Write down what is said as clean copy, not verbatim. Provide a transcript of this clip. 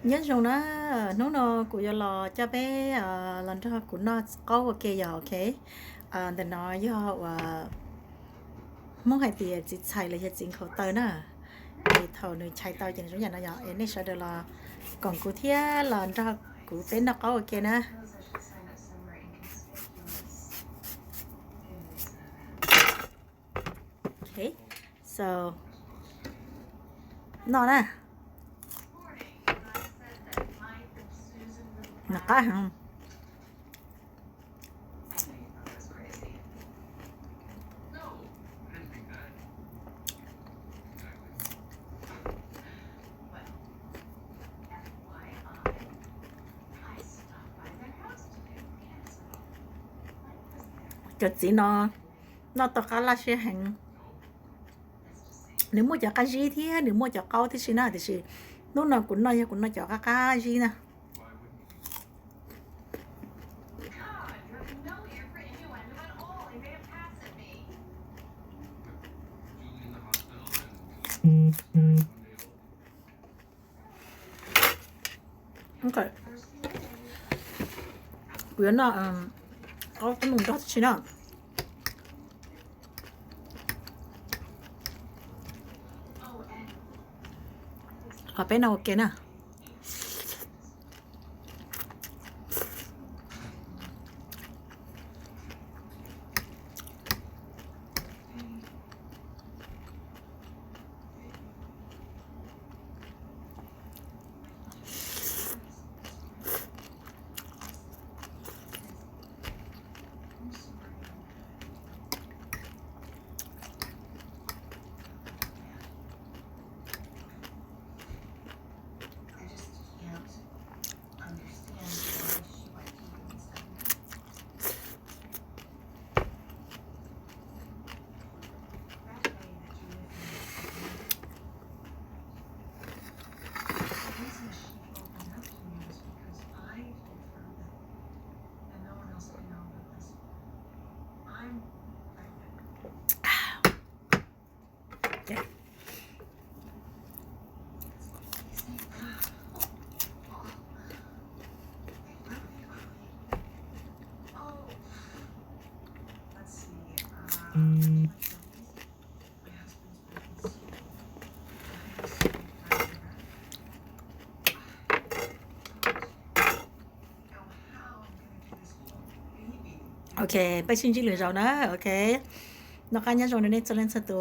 nhớ rồi đó nó của giờ lò cho bé lần cho của nó có ok giờ ok để nó do mong hay thì chỉ xài là chỉ khẩu tơ nè thì thầu này chạy tao chỉ số nhà nó giờ này sẽ được là còn của thia lần cho của bé nó có ok nè ok so nó nè nó có không cho chị nó to cá là sẽ hành nếu mua cho cá gì thì nếu mua cho câu thì xin nào thì xin lúc nào cũng nó cho cá gì nè ok quyển nó có cái mùng đó xin nào ở bên nào ok nè ok bây giờ chỉ lựa chọn đó ok nó cá nhân rồi nên cho lên satu